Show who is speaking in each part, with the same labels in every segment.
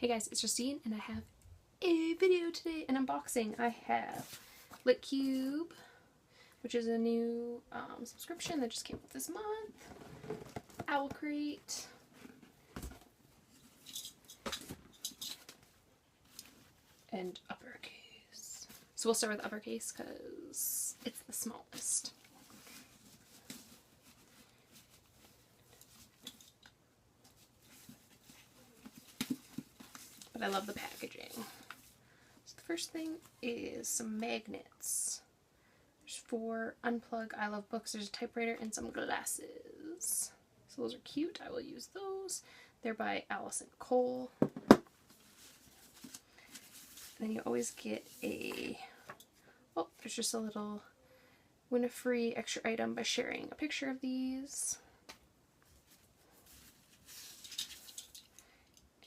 Speaker 1: Hey guys, it's Justine and I have a video today, an unboxing. I have LitCube, which is a new subscription that just came out this month. Owlcrate. And Uppercase. So we'll start with Uppercase because it's the smallest. But I love the packaging. So the first thing is some magnets. There's 4 unplug I love books. There's a typewriter and some glasses. So those are cute. I will use those. They're by Allison Cole. And then you always get a, oh, there's just a little win a free extra item by sharing a picture of these.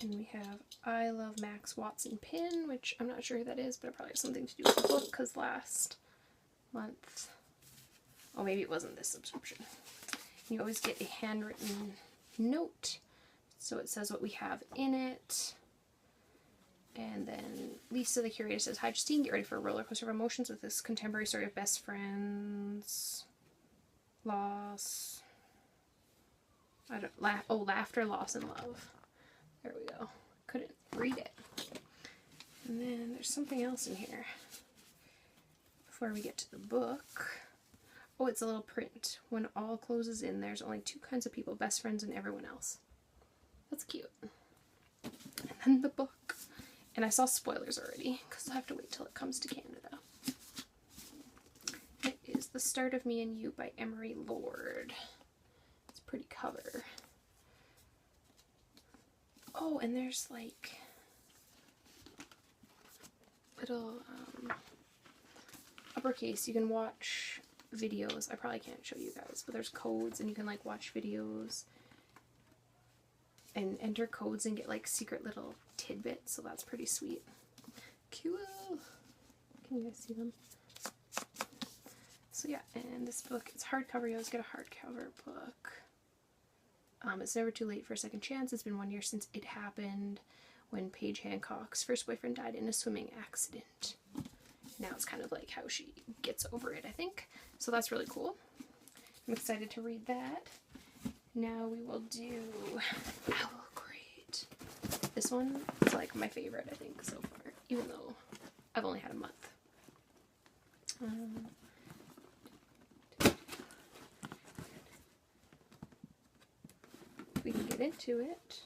Speaker 1: And we have I Love Max Watson pin, which I'm not sure who that is, but it probably has something to do with the book because last month, oh, maybe it wasn't this subscription. You always get a handwritten note, so it says what we have in it. And then Lisa, the curator, says, "Hi Justine, get ready for a roller coaster of emotions with this contemporary story of best friends, loss, laughter, loss, and love." There we go. Couldn't read it. And then there's something else in here before we get to the book. Oh, it's a little print. When all closes in, there's only 2 kinds of people, best friends and everyone else. That's cute. And then the book. And I saw spoilers already, because I have to wait till it comes to Canada. It is The Start of Me and You by Emery Lord. It's a pretty cover. Oh, and there's like little Uppercase. You can watch videos. I probably can't show you guys, but there's codes and you can like watch videos and enter codes and get like secret little tidbits, so that's pretty sweet. Cool. Can you guys see them? So yeah, and this book, it's hardcover. You always get a hardcover book. It's never too late for a second chance. It's been 1 year since it happened when Paige Hancock's first boyfriend died in a swimming accident. Now it's kind of like how she gets over it, I think. So that's really cool. I'm excited to read that. Now we will do Owlcrate. This one is like my favorite, I think, so far, even though I've only had a month. We can get into it.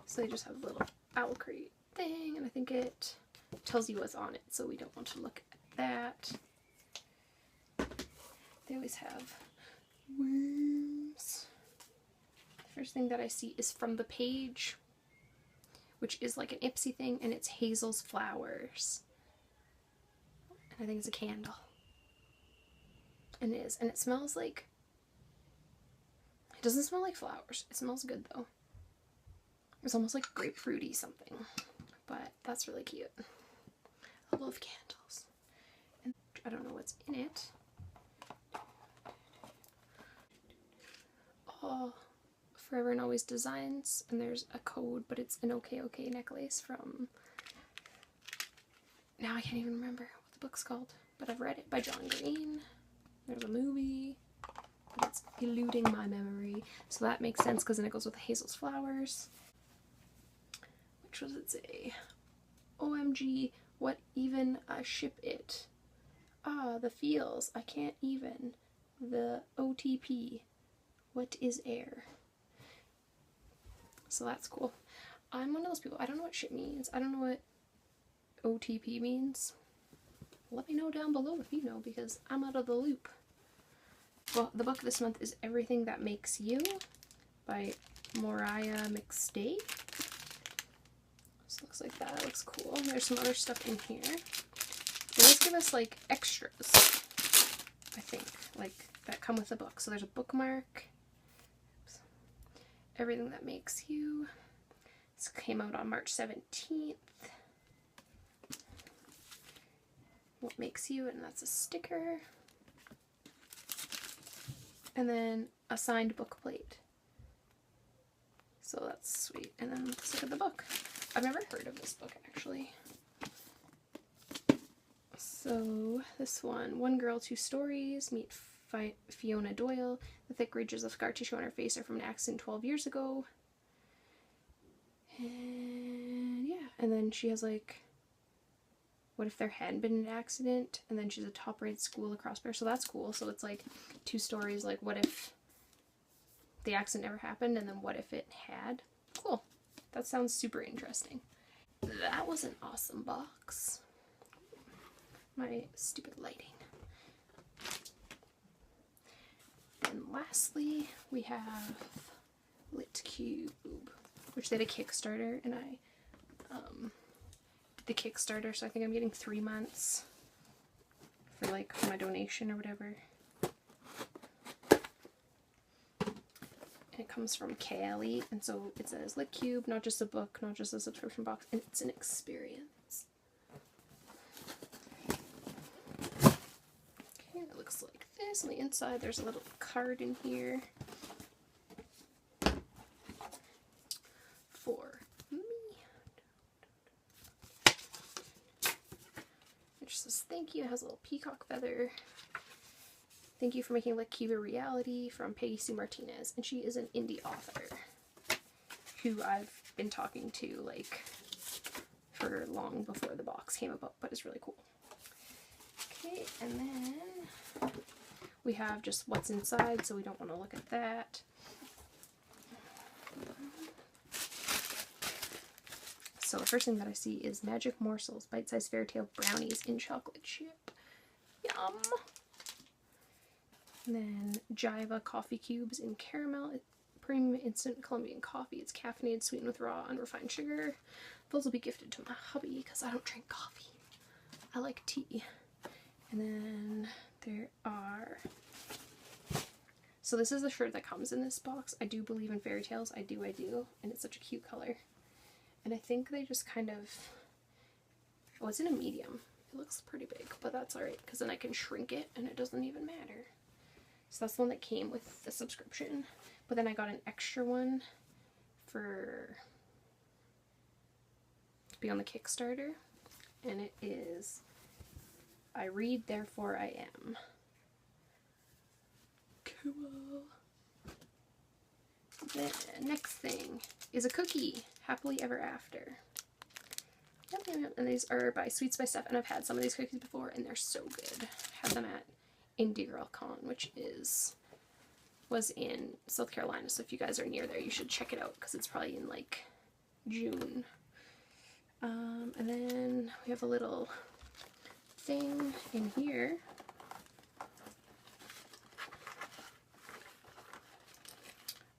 Speaker 1: So they just have a little Owlcrate thing, and I think it tells you what's on it, so we don't want to look at that. They always have worms. The first thing that I see is From the Page, which is like an Ipsy thing, and it's Hazel's Flowers. And I think it's a candle. And it is. And it smells like, it doesn't smell like flowers. It smells good though. It's almost like grapefruity something, but that's really cute. I love candles. And I don't know what's in it. Oh, Forever and Always Designs, and there's a code, but it's an OK necklace from, now I can't even remember what the book's called, but I've read it, by John Green. There's a movie, but it's eluding my memory, so that makes sense because then it goes with Hazel's Flowers. Which was it say? OMG, what even ship it? Ah, the feels, I can't even. The OTP, what is air? So that's cool. I'm one of those people, I don't know what ship means. I don't know what OTP means. Let me know down below if you know, because I'm out of the loop. Well, the book this month is Everything That Makes You by Mariah McStay. Looks like that. It looks cool. There's some other stuff in here. They always give us like extras, I think, like that come with the book. So there's a bookmark, Everything That Makes You. This came out on March 17th. What Makes You, and that's a sticker. And then a signed book plate. So that's sweet. And then let's look at the book. I've never heard of this book, actually. So this one Girl, Two Stories, meet Fiona Doyle. The thick ridges of scar tissue on her face are from an accident 12 years ago. And yeah, and then she has like, what if there hadn't been an accident? And then she's a top-rated school across there, so that's cool. So it's like 2 stories, like what if the accident never happened, and then what if it had? Cool. That sounds super interesting. That was an awesome box. My stupid lighting. And lastly, we have LitCube, which they had a Kickstarter, and I did the Kickstarter, so I think I'm getting 3 months for like my donation or whatever. And it comes from Callie, and so it says LitCube, not just a book, not just a subscription box, and it's an experience. Okay, it looks like this. On the inside, there's a little card in here for me. It just says thank you. It has a little peacock feather. Thank you for making LitCube a reality, from Peggy Sue Martinez. And she is an indie author who I've been talking to like for long before the box came about, but it's really cool. Okay, and then we have just what's inside, so we don't want to look at that. So the first thing that I see is Magic Morsels, bite-sized fairy tale brownies in chocolate chip. Yum! And then Jiva coffee cubes in caramel, premium instant Colombian coffee. It's caffeinated, sweetened with raw, unrefined sugar. Those will be gifted to my hubby because I don't drink coffee. I like tea. And then there are... So this is the shirt that comes in this box. I do believe in fairy tales. I do. And it's such a cute color. And I think they just kind of... Oh, it's in a medium. It looks pretty big, but that's alright because then I can shrink it and it doesn't even matter. So that's the one that came with the subscription. But then I got an extra one to be on the Kickstarter. And it is I Read, Therefore I Am. Cool. The next thing is a cookie. Happily Ever After. Yep. And these are by Sweets by Steph. And I've had some of these cookies before and they're so good. Had them at Indie Girl Con, which was in South Carolina, so if you guys are near there you should check it out because it's probably in like June. And then we have a little thing in here.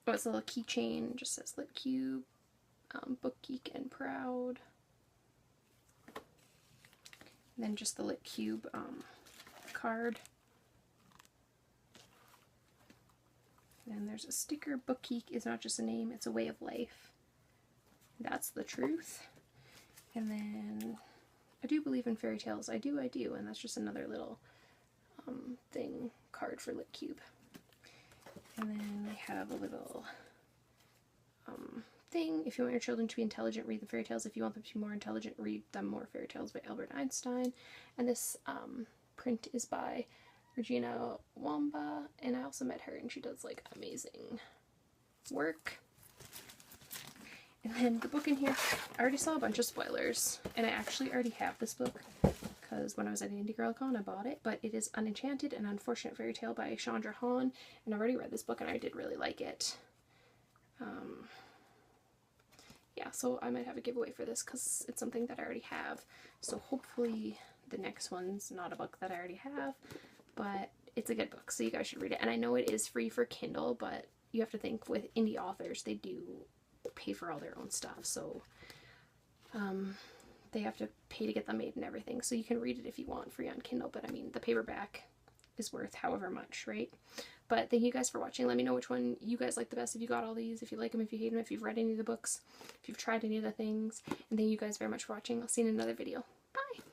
Speaker 1: Oh, it's a little keychain, just says LitCube, Book Geek and Proud. And then just the LitCube card. And there's a sticker. Book Geek is not just a name, it's a way of life. That's the truth. And then I do believe in fairy tales. I do. And that's just another little card for LitCube. And then they have a little thing. If you want your children to be intelligent, read the fairy tales. If you want them to be more intelligent, read them more fairy tales by Albert Einstein. And this print is by Regina Wamba, and I also met her and she does like amazing work. And then the book in here, I already saw a bunch of spoilers, and I actually already have this book because when I was at Indie Girl Con I bought it, but it is Unenchanted, An Unfortunate Fairy Tale by Chandra Hahn, and I've already read this book and I did really like it. Yeah, so I might have a giveaway for this because it's something that I already have, so hopefully the next one's not a book that I already have, but it's a good book, so you guys should read it. And I know it is free for Kindle, but you have to think with indie authors, they do pay for all their own stuff, so they have to pay to get them made and everything, so you can read it if you want free on Kindle, but I mean the paperback is worth however much, right? But thank you guys for watching. Let me know which one you guys like the best, if you got all these, if you like them, if you hate them, if you've read any of the books, if you've tried any of the things. And thank you guys very much for watching. I'll see you in another video. Bye!